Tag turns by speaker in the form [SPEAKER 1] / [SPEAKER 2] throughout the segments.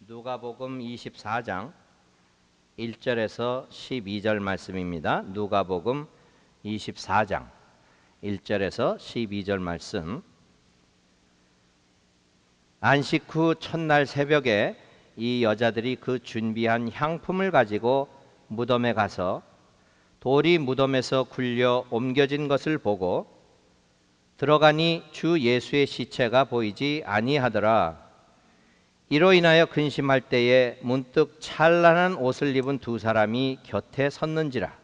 [SPEAKER 1] 누가복음 24장 1절에서 12절 말씀입니다. 누가복음 24장 1절에서 12절 말씀. 안식 후 첫날 새벽에 이 여자들이 그 준비한 향품을 가지고 무덤에 가서 돌이 무덤에서 굴려 옮겨진 것을 보고 들어가니 주 예수의 시체가 보이지 아니하더라. 이로 인하여 근심할 때에 문득 찬란한 옷을 입은 두 사람이 곁에 섰는지라.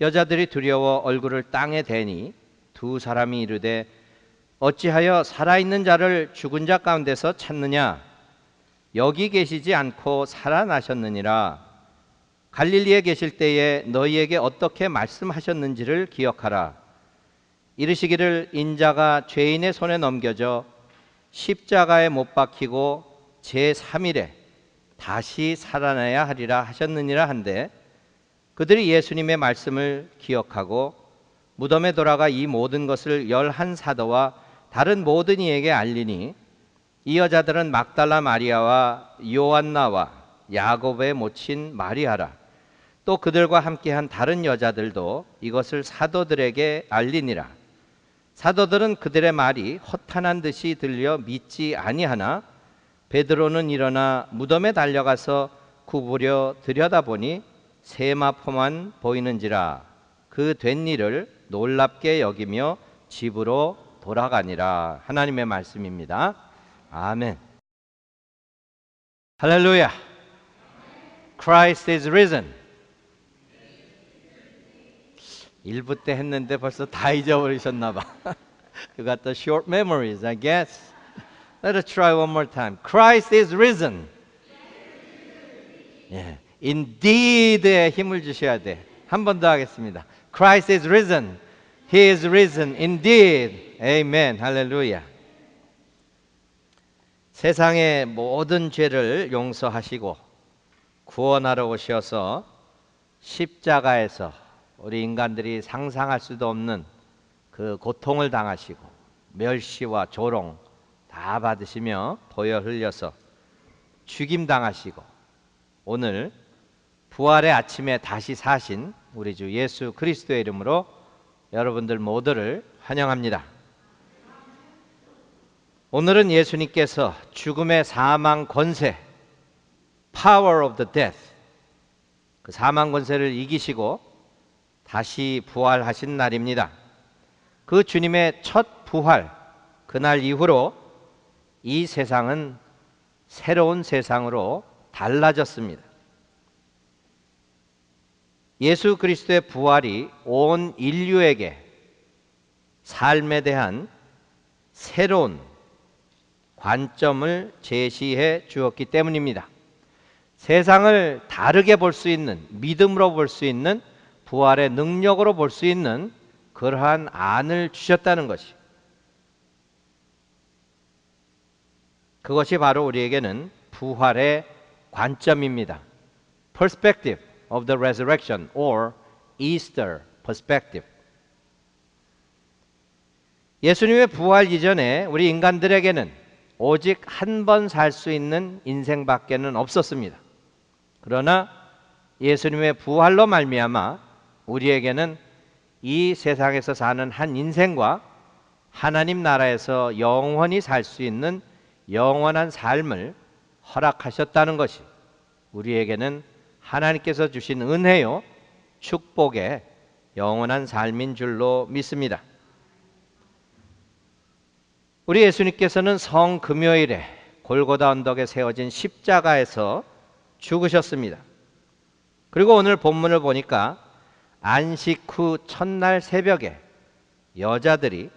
[SPEAKER 1] 여자들이 두려워 얼굴을 땅에 대니 두 사람이 이르되 어찌하여 살아있는 자를 죽은 자 가운데서 찾느냐? 여기 계시지 않고 살아나셨느니라. 갈릴리에 계실 때에 너희에게 어떻게 말씀하셨는지를 기억하라. 이르시기를 인자가 죄인의 손에 넘겨져 십자가에 못 박히고 제3일에 다시 살아나야 하리라 하셨느니라 한데, 그들이 예수님의 말씀을 기억하고 무덤에 돌아가 이 모든 것을 11사도와 다른 모든 이에게 알리니, 이 여자들은 막달라 마리아와 요한나와 야고보의 모친 마리아라. 또 그들과 함께한 다른 여자들도 이것을 사도들에게 알리니라. 사도들은 그들의 말이 허탄한 듯이 들려 믿지 아니하나 베드로는 일어나 무덤에 달려가서 굽으려 들여다보니 세마포만 보이는지라. 그 된 일을 놀랍게 여기며 집으로 돌아가니라. 하나님의 말씀입니다. 아멘. 할렐루야. Christ is risen. 1부 때 했는데 벌써 다 잊어버리셨나 봐. You got the short memories, I guess. Let us try one more time. Christ is risen. 예, Indeed에 힘을 주셔야 돼. 한 번 더 하겠습니다. Christ is risen. He is risen indeed. Amen. 할렐루야. 세상의 모든 죄를 용서하시고 구원하러 오셔서 십자가에서 우리 인간들이 상상할 수도 없는 그 고통을 당하시고 멸시와 조롱 다 받으시며 보혈 흘려서 죽임 당하시고 오늘 부활의 아침에 다시 사신 우리 주 예수 그리스도의 이름으로 여러분들 모두를 환영합니다. 오늘은 예수님께서 죽음의 사망 권세, Power of the Death, 그 사망 권세를 이기시고 다시 부활하신 날입니다. 그 주님의 첫 부활, 그날 이후로 이 세상은 새로운 세상으로 달라졌습니다. 예수 그리스도의 부활이 온 인류에게 삶에 대한 새로운 관점을 제시해 주었기 때문입니다. 세상을 다르게 볼 수 있는, 믿음으로 볼 수 있는, 부활의 능력으로 볼 수 있는 그러한 안을 주셨다는 것이, 그것이 바로 우리에게는 부활의 관점입니다. Perspective of the resurrection or Easter perspective. 예수님의 부활 이전에 우리 인간들에게는 오직 한 번 살 수 있는 인생밖에는 없었습니다. 그러나 예수님의 부활로 말미암아 우리에게는 이 세상에서 사는 한 인생과 하나님 나라에서 영원히 살 수 있는 영원한 삶을 허락하셨다는 것이 우리에게는 하나님께서 주신 은혜요, 축복의 영원한 삶인 줄로 믿습니다. 우리 예수님께서는 성금요일에 골고다 언덕에 세워진 십자가에서 죽으셨습니다. 그리고 오늘 본문을 보니까 안식 후 첫날 새벽에 여자들이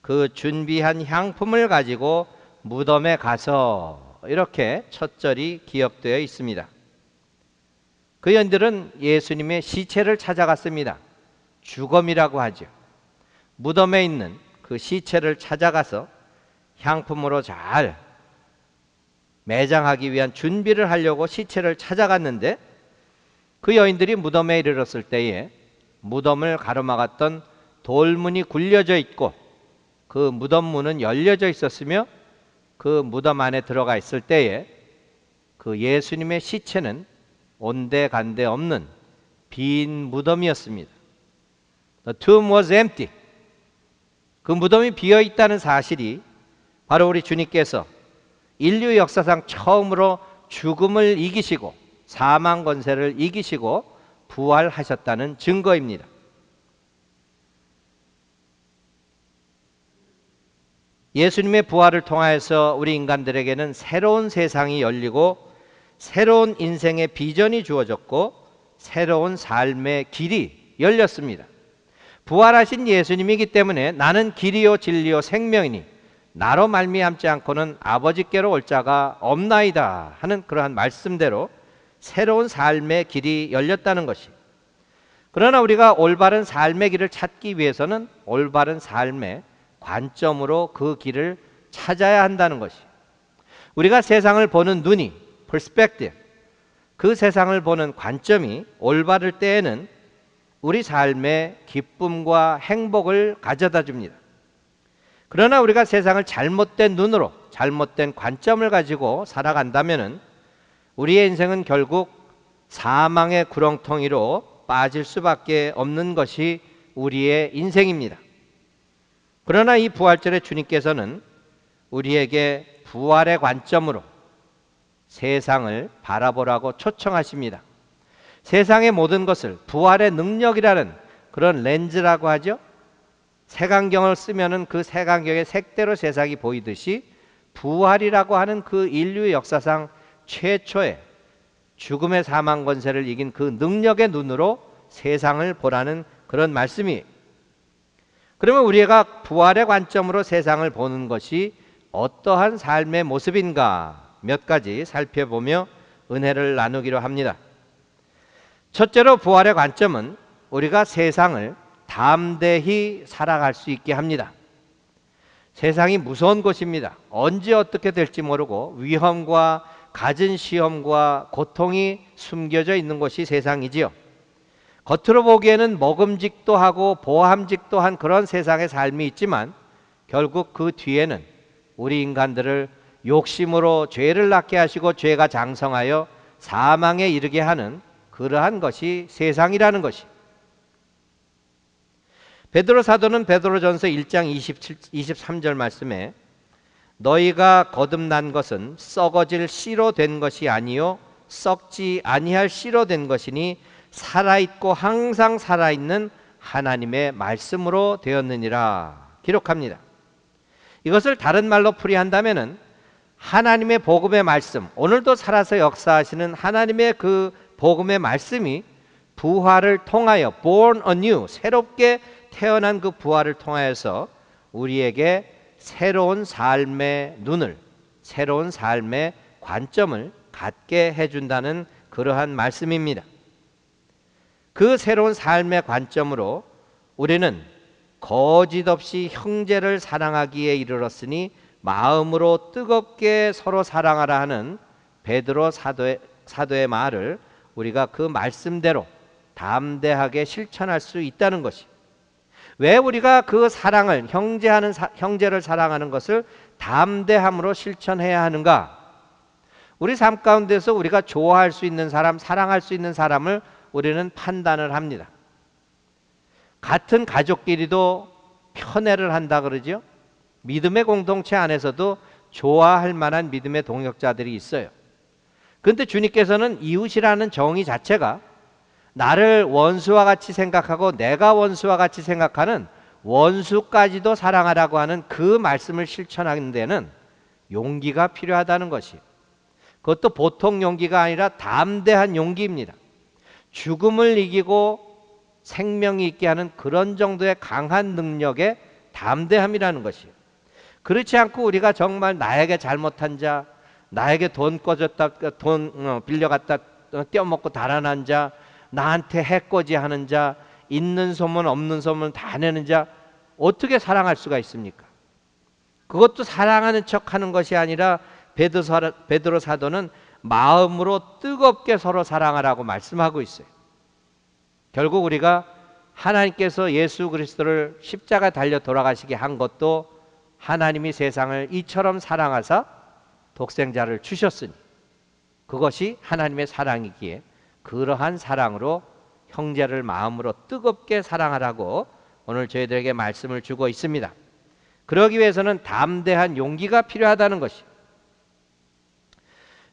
[SPEAKER 1] 그 준비한 향품을 가지고 무덤에 가서 이렇게 첫 절이 기억되어 있습니다. 그 여인들은 예수님의 시체를 찾아갔습니다. 주검이라고 하죠. 무덤에 있는 그 시체를 찾아가서 향품으로 잘 매장하기 위한 준비를 하려고 시체를 찾아갔는데, 그 여인들이 무덤에 이르렀을 때에 무덤을 가로막았던 돌문이 굴려져 있고 그 무덤 문은 열려져 있었으며, 그 무덤 안에 들어가 있을 때에 그 예수님의 시체는 온데간데 없는 빈 무덤이었습니다. The tomb was empty. 그 무덤이 비어 있다는 사실이 바로 우리 주님께서 인류 역사상 처음으로 죽음을 이기시고 사망 권세를 이기시고 부활하셨다는 증거입니다. 예수님의 부활을 통하여서 우리 인간들에게는 새로운 세상이 열리고 새로운 인생의 비전이 주어졌고 새로운 삶의 길이 열렸습니다. 부활하신 예수님이기 때문에 나는 길이요 진리요 생명이니 나로 말미암지 않고는 아버지께로 올 자가 없나이다 하는 그러한 말씀대로 새로운 삶의 길이 열렸다는 것이. 그러나 우리가 올바른 삶의 길을 찾기 위해서는 올바른 삶의 관점으로 그 길을 찾아야 한다는 것이. 우리가 세상을 보는 눈이 perspective, 그 세상을 보는 관점이 올바를 때에는 우리 삶에 기쁨과 행복을 가져다 줍니다. 그러나 우리가 세상을 잘못된 눈으로 잘못된 관점을 가지고 살아간다면 우리의 인생은 결국 사망의 구렁텅이로 빠질 수밖에 없는 것이 우리의 인생입니다. 그러나 이 부활절에 주님께서는 우리에게 부활의 관점으로 세상을 바라보라고 초청하십니다. 세상의 모든 것을 부활의 능력이라는 그런 렌즈라고 하죠. 색안경을 쓰면은 그 색안경의 색대로 세상이 보이듯이 부활이라고 하는 그 인류 역사상 최초의 죽음의 사망 권세를 이긴 그 능력의 눈으로 세상을 보라는 그런 말씀이. 그러면 우리가 부활의 관점으로 세상을 보는 것이 어떠한 삶의 모습인가 몇 가지 살펴보며 은혜를 나누기로 합니다. 첫째로 부활의 관점은 우리가 세상을 담대히 살아갈 수 있게 합니다. 세상이 무서운 곳입니다. 언제 어떻게 될지 모르고 위험과 갖은 시험과 고통이 숨겨져 있는 곳이 세상이지요. 겉으로 보기에는 먹음직도 하고 보함직도 한 그런 세상의 삶이 있지만 결국 그 뒤에는 우리 인간들을 욕심으로 죄를 낳게 하시고 죄가 장성하여 사망에 이르게 하는 그러한 것이 세상이라는 것이. 베드로 사도는 베드로전서 1장 23절 말씀에 너희가 거듭난 것은 썩어질 씨로 된 것이 아니요 썩지 아니할 씨로 된 것이니 살아있고 항상 살아있는 하나님의 말씀으로 되었느니라 기록합니다. 이것을 다른 말로 풀이한다면은 하나님의 복음의 말씀, 오늘도 살아서 역사하시는 하나님의 그 복음의 말씀이 부활을 통하여 born anew, 새롭게 태어난 그 부활을 통하여서 우리에게 새로운 삶의 눈을, 새로운 삶의 관점을 갖게 해준다는 그러한 말씀입니다. 그 새로운 삶의 관점으로 우리는 거짓 없이 형제를 사랑하기에 이르렀으니 마음으로 뜨겁게 서로 사랑하라 하는 베드로 사도의 말을 우리가 그 말씀대로 담대하게 실천할 수 있다는 것이. 왜 우리가 그 사랑을 형제를 사랑하는 것을 담대함으로 실천해야 하는가? 우리 삶 가운데서 우리가 좋아할 수 있는 사람, 사랑할 수 있는 사람을 우리는 판단을 합니다. 같은 가족끼리도 편애를 한다 그러죠. 믿음의 공동체 안에서도 좋아할 만한 믿음의 동역자들이 있어요. 그런데 주님께서는 이웃이라는 정의 자체가 나를 원수와 같이 생각하고 내가 원수와 같이 생각하는 원수까지도 사랑하라고 하는 그 말씀을 실천하는 데는 용기가 필요하다는 것이. 그것도 보통 용기가 아니라 담대한 용기입니다. 죽음을 이기고 생명이 있게 하는 그런 정도의 강한 능력의 담대함이라는 것이에요. 그렇지 않고 우리가 정말 나에게 잘못한 자, 나에게 돈 빌려갔다 떼어먹고 달아난 자, 나한테 해코지하는 자, 있는 소문 없는 소문 다 내는 자, 어떻게 사랑할 수가 있습니까? 그것도 사랑하는 척하는 것이 아니라 베드로 사도는 마음으로 뜨겁게 서로 사랑하라고 말씀하고 있어요. 결국 우리가 하나님께서 예수 그리스도를 십자가 달려 돌아가시게 한 것도 하나님이 세상을 이처럼 사랑하사 독생자를 주셨으니 그것이 하나님의 사랑이기에 그러한 사랑으로 형제를 마음으로 뜨겁게 사랑하라고 오늘 저희들에게 말씀을 주고 있습니다. 그러기 위해서는 담대한 용기가 필요하다는 것이.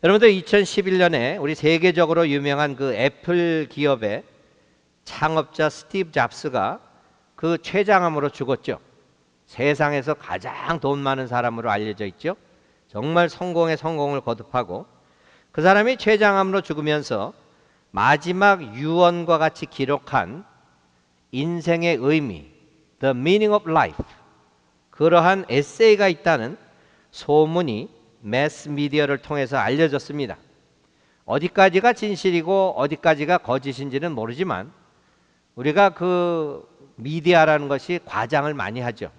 [SPEAKER 1] 여러분들 2011년에 우리 세계적으로 유명한 그 애플 기업의 창업자 스티브 잡스가 그 췌장암으로 죽었죠. 세상에서 가장 돈 많은 사람으로 알려져 있죠. 정말 성공에 성공을 거듭하고 그 사람이 췌장암으로 죽으면서 마지막 유언과 같이 기록한 인생의 의미, The Meaning of Life, 그러한 에세이가 있다는 소문이 매스미디어를 통해서 알려졌습니다. 어디까지가 진실이고 어디까지가 거짓인지는 모르지만 우리가 그 미디어라는 것이 과장을 많이 하죠.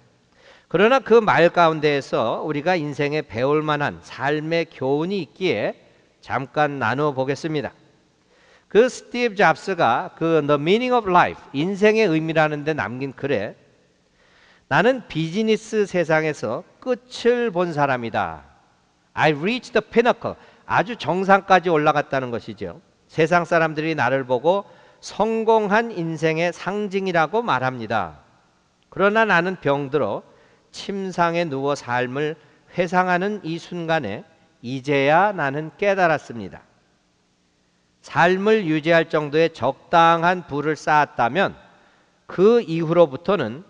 [SPEAKER 1] 그러나 그 말 가운데에서 우리가 인생에 배울 만한 삶의 교훈이 있기에 잠깐 나누어 보겠습니다. 그 스티브 잡스가 그 The Meaning of Life, 인생의 의미라는 데 남긴 글에 나는 비즈니스 세상에서 끝을 본 사람이다. I reached the pinnacle. 아주 정상까지 올라갔다는 것이죠. 세상 사람들이 나를 보고 성공한 인생의 상징이라고 말합니다. 그러나 나는 병들어 침상에 누워 삶을 회상하는 이 순간에 이제야 나는 깨달았습니다. 삶을 유지할 정도의 적당한 부를 쌓았다면 그 이후로부터는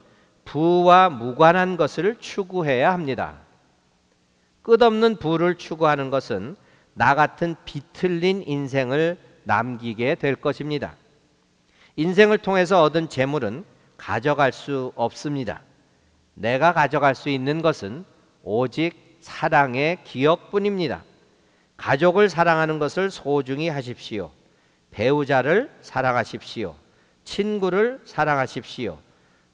[SPEAKER 1] 부와 무관한 것을 추구해야 합니다. 끝없는 부를 추구하는 것은 나 같은 비틀린 인생을 남기게 될 것입니다. 인생을 통해서 얻은 재물은 가져갈 수 없습니다. 내가 가져갈 수 있는 것은 오직 사랑의 기억뿐입니다. 가족을 사랑하는 것을 소중히 하십시오. 배우자를 사랑하십시오. 친구를 사랑하십시오.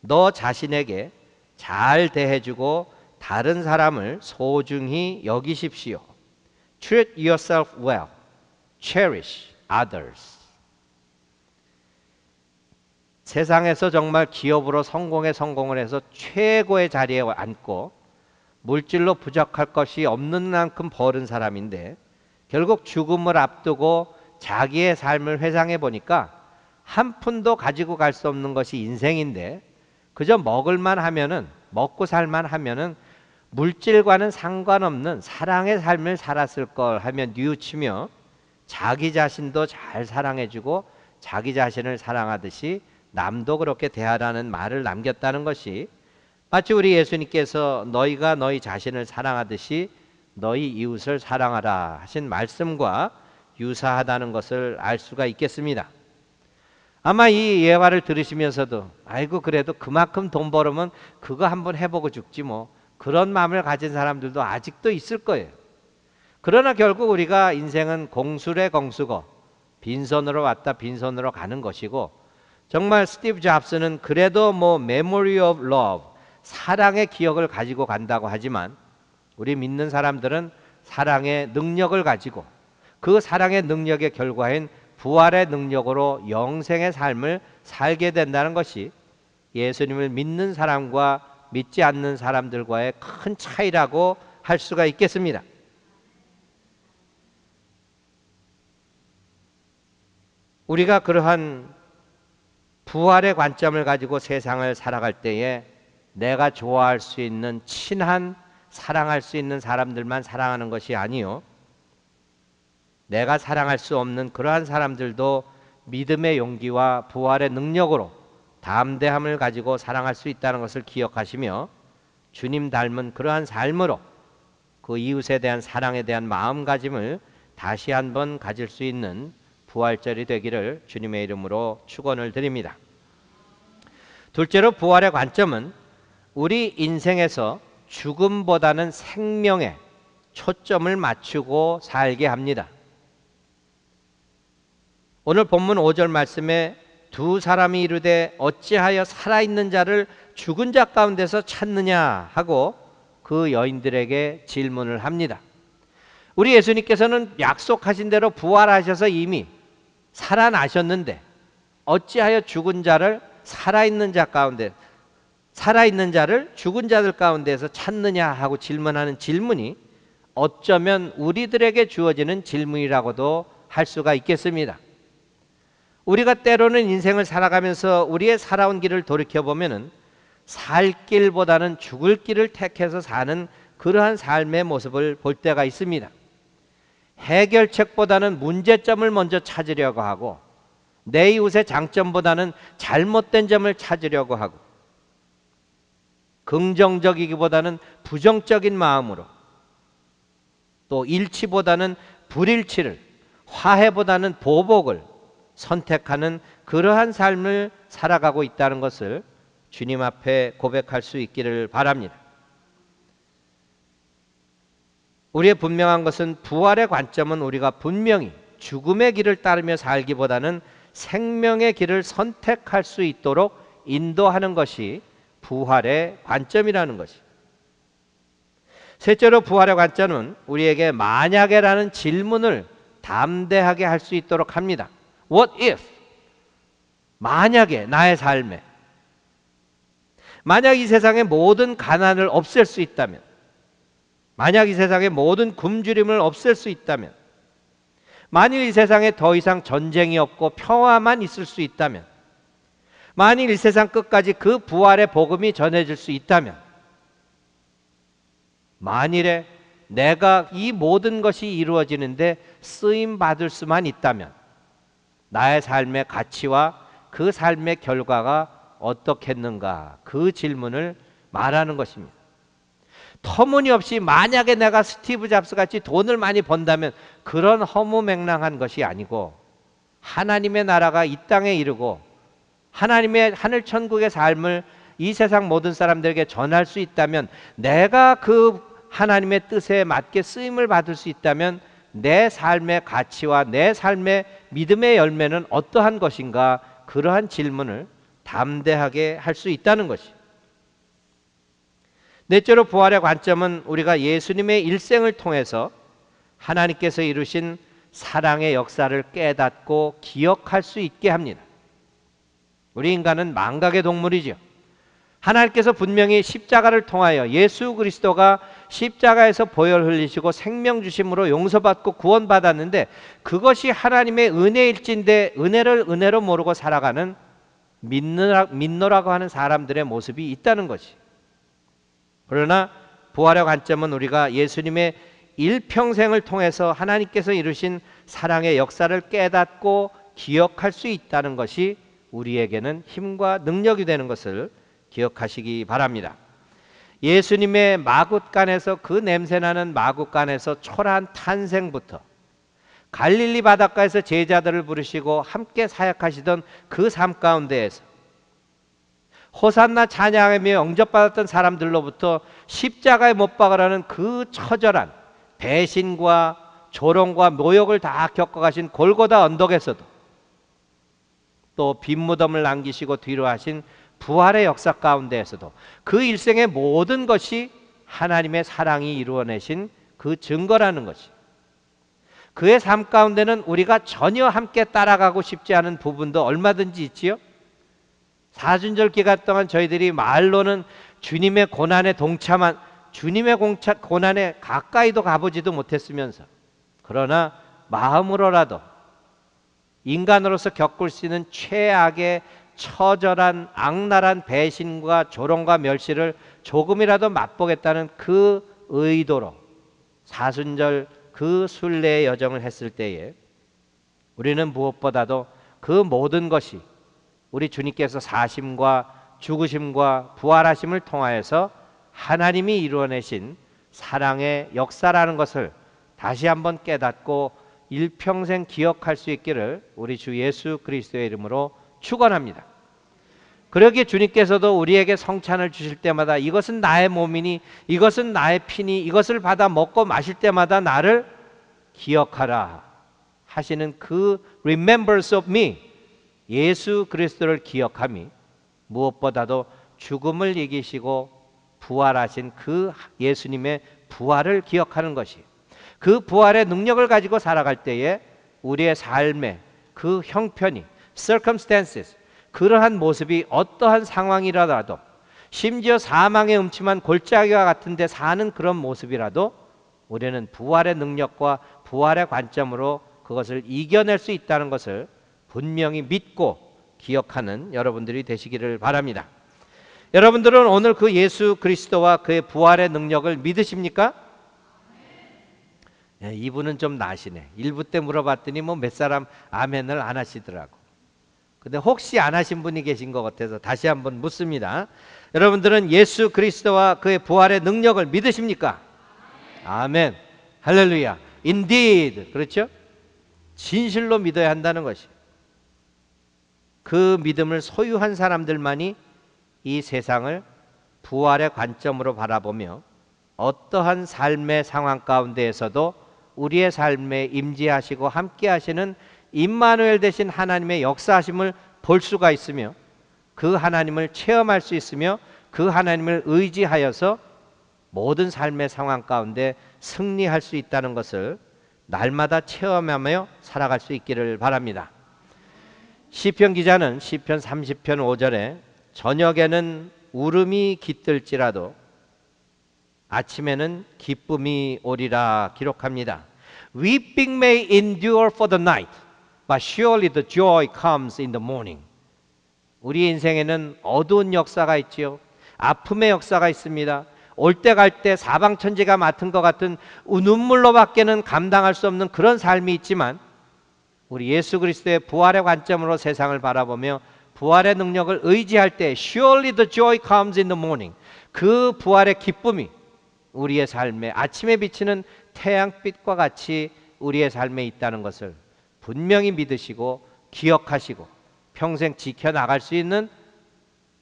[SPEAKER 1] 너 자신에게 잘 대해주고 다른 사람을 소중히 여기십시오. Treat yourself well. Cherish others. 세상에서 정말 기업으로 성공을 해서 최고의 자리에 앉고 물질로 부족할 것이 없는 만큼 버는 사람인데 결국 죽음을 앞두고 자기의 삶을 회상해 보니까 한 푼도 가지고 갈 수 없는 것이 인생인데 그저 먹을만 하면은, 먹고 살만 하면은 물질과는 상관없는 사랑의 삶을 살았을 걸 하며 뉘우치며 자기 자신도 잘 사랑해주고 자기 자신을 사랑하듯이 남도 그렇게 대하라는 말을 남겼다는 것이 마치 우리 예수님께서 너희가 너희 자신을 사랑하듯이 너희 이웃을 사랑하라 하신 말씀과 유사하다는 것을 알 수가 있겠습니다. 아마 이 예화를 들으시면서도 아이고 그래도 그만큼 돈 벌으면 그거 한번 해보고 죽지 뭐, 그런 마음을 가진 사람들도 아직도 있을 거예요. 그러나 결국 우리가 인생은 공술의 공수고 빈손으로 왔다 빈손으로 가는 것이고, 정말 스티브 잡스는 그래도 뭐 Memory of Love, 사랑의 기억을 가지고 간다고 하지만 우리 믿는 사람들은 사랑의 능력을 가지고 그 사랑의 능력의 결과인 부활의 능력으로 영생의 삶을 살게 된다는 것이 예수님을 믿는 사람과 믿지 않는 사람들과의 큰 차이라고 할 수가 있겠습니다. 우리가 그러한 부활의 관점을 가지고 세상을 살아갈 때에 내가 좋아할 수 있는 친한, 사랑할 수 있는 사람들만 사랑하는 것이 아니요, 내가 사랑할 수 없는 그러한 사람들도 믿음의 용기와 부활의 능력으로 담대함을 가지고 사랑할 수 있다는 것을 기억하시며 주님 닮은 그러한 삶으로 그 이웃에 대한 사랑에 대한 마음가짐을 다시 한번 가질 수 있는 부활절이 되기를 주님의 이름으로 축원을 드립니다. 둘째로 부활의 관점은 우리 인생에서 죽음보다는 생명에 초점을 맞추고 살게 합니다. 오늘 본문 5절 말씀에 두 사람이 이르되 어찌하여 살아있는 자를 죽은 자 가운데서 찾느냐 하고 그 여인들에게 질문을 합니다. 우리 예수님께서는 약속하신 대로 부활하셔서 이미 살아나셨는데 어찌하여 죽은 자를 살아있는 자 가운데, 살아있는 자를 죽은 자들 가운데서 찾느냐 하고 질문하는 질문이 어쩌면 우리들에게 주어지는 질문이라고도 할 수가 있겠습니다. 우리가 때로는 인생을 살아가면서 우리의 살아온 길을 돌이켜보면 살 길보다는 죽을 길을 택해서 사는 그러한 삶의 모습을 볼 때가 있습니다. 해결책보다는 문제점을 먼저 찾으려고 하고 내 이웃의 장점보다는 잘못된 점을 찾으려고 하고 긍정적이기보다는 부정적인 마음으로 또 일치보다는 불일치를 화해보다는 보복을 선택하는 그러한 삶을 살아가고 있다는 것을 주님 앞에 고백할 수 있기를 바랍니다. 우리의 분명한 것은 부활의 관점은 우리가 분명히 죽음의 길을 따르며 살기보다는 생명의 길을 선택할 수 있도록 인도하는 것이 부활의 관점이라는 것이. 셋째로 부활의 관점은 우리에게 만약에라는 질문을 담대하게 할 수 있도록 합니다. What if? 만약에 나의 삶에 만약 이 세상의 모든 가난을 없앨 수 있다면, 만약 이 세상의 모든 굶주림을 없앨 수 있다면, 만일 이 세상에 더 이상 전쟁이 없고 평화만 있을 수 있다면, 만일 이 세상 끝까지 그 부활의 복음이 전해질 수 있다면, 만일에 내가 이 모든 것이 이루어지는데 쓰임 받을 수만 있다면 나의 삶의 가치와 그 삶의 결과가 어떻겠는가, 그 질문을 말하는 것입니다. 터무니없이 만약에 내가 스티브 잡스 같이 돈을 많이 번다면 그런 허무맹랑한 것이 아니고 하나님의 나라가 이 땅에 이르고 하나님의 하늘천국의 삶을 이 세상 모든 사람들에게 전할 수 있다면, 내가 그 하나님의 뜻에 맞게 쓰임을 받을 수 있다면 내 삶의 가치와 내 삶의 믿음의 열매는 어떠한 것인가, 그러한 질문을 담대하게 할 수 있다는 것이. 넷째로 부활의 관점은 우리가 예수님의 일생을 통해서 하나님께서 이루신 사랑의 역사를 깨닫고 기억할 수 있게 합니다. 우리 인간은 망각의 동물이죠. 하나님께서 분명히 십자가를 통하여 예수 그리스도가 십자가에서 보혈 흘리시고 생명 주심으로 용서받고 구원받았는데 그것이 하나님의 은혜일진데 은혜를 은혜로 모르고 살아가는 믿노라고 하는 사람들의 모습이 있다는 것이. 그러나 부활의 관점은 우리가 예수님의 일평생을 통해서 하나님께서 이루신 사랑의 역사를 깨닫고 기억할 수 있다는 것이 우리에게는 힘과 능력이 되는 것을 기억하시기 바랍니다. 예수님의 마굿간에서, 그 냄새나는 마굿간에서 초라한 탄생부터 갈릴리 바닷가에서 제자들을 부르시고 함께 사역하시던 그 삶 가운데에서 호산나 찬양하며 영접받았던 사람들로부터 십자가에 못 박으라는 그 처절한 배신과 조롱과 모욕을 다 겪어가신 골고다 언덕에서도 또 빈무덤을 남기시고 뒤로 하신 부활의 역사 가운데에서도 그 일생의 모든 것이 하나님의 사랑이 이루어내신 그 증거라는 것이. 그의 삶 가운데는 우리가 전혀 함께 따라가고 싶지 않은 부분도 얼마든지 있지요. 사순절 기간 동안 저희들이 말로는 주님의 고난에 동참한, 주님의 고난에 가까이도 가보지도 못했으면서, 그러나 마음으로라도 인간으로서 겪을 수 있는 최악의 처절한 악랄한 배신과 조롱과 멸시를 조금이라도 맛보겠다는 그 의도로 사순절 그 순례의 여정을 했을 때에 우리는 무엇보다도 그 모든 것이 우리 주님께서 사심과 죽으심과 부활하심을 통하여서 하나님이 이루어내신 사랑의 역사라는 것을 다시 한번 깨닫고 일평생 기억할 수 있기를 우리 주 예수 그리스도의 이름으로 축원합니다. 그러기에 주님께서도 우리에게 성찬을 주실 때마다 이것은 나의 몸이니 이것은 나의 피니 이것을 받아 먹고 마실 때마다 나를 기억하라 하시는 그 remembrance of me, 예수 그리스도를 기억함이 무엇보다도 죽음을 이기시고 부활하신 그 예수님의 부활을 기억하는 것이, 그 부활의 능력을 가지고 살아갈 때에 우리의 삶의 그 형편이 circumstances, 그러한 모습이 어떠한 상황이라도, 심지어 사망의 음침한 골짜기와 같은 데 사는 그런 모습이라도 우리는 부활의 능력과 부활의 관점으로 그것을 이겨낼 수 있다는 것을 분명히 믿고 기억하는 여러분들이 되시기를 바랍니다. 여러분들은 오늘 그 예수 그리스도와 그의 부활의 능력을 믿으십니까? 예, 이분은 좀 나시네. 1부 때 물어봤더니 뭐 몇 사람 아멘을 안 하시더라고. 근데 혹시 안 하신 분이 계신 것 같아서 다시 한번 묻습니다. 여러분들은 예수 그리스도와 그의 부활의 능력을 믿으십니까? 아멘. 할렐루야. Indeed. 그렇죠? 진실로 믿어야 한다는 것이. 그 믿음을 소유한 사람들만이 이 세상을 부활의 관점으로 바라보며 어떠한 삶의 상황 가운데에서도 우리의 삶에 임재하시고 함께 하시는 임마누엘 되신 하나님의 역사하심을 볼 수가 있으며 그 하나님을 체험할 수 있으며 그 하나님을 의지하여서 모든 삶의 상황 가운데 승리할 수 있다는 것을 날마다 체험하며 살아갈 수 있기를 바랍니다. 시편 기자는 시편 30편 5절에 저녁에는 울음이 깃들지라도 아침에는 기쁨이 오리라 기록합니다. Weeping may endure for the night, but surely the joy comes in the morning. 우리 인생에는 어두운 역사가 있지요. 아픔의 역사가 있습니다. 올 때 갈 때 사방천지가 맡은 것 같은 눈물로밖에는 감당할 수 없는 그런 삶이 있지만 우리 예수 그리스도의 부활의 관점으로 세상을 바라보며 부활의 능력을 의지할 때 Surely the joy comes in the morning. 그 부활의 기쁨이 우리의 삶에 아침에 비치는 태양빛과 같이 우리의 삶에 있다는 것을 분명히 믿으시고 기억하시고 평생 지켜나갈 수 있는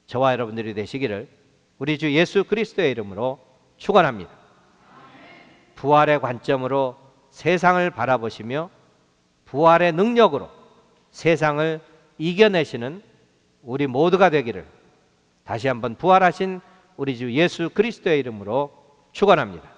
[SPEAKER 1] 저와 여러분들이 되시기를 우리 주 예수 그리스도의 이름으로 축원합니다. 부활의 관점으로 세상을 바라보시며 부활의 능력으로 세상을 이겨내시는 우리 모두가 되기를 다시 한번 부활하신 우리 주 예수 그리스도의 이름으로 축원합니다.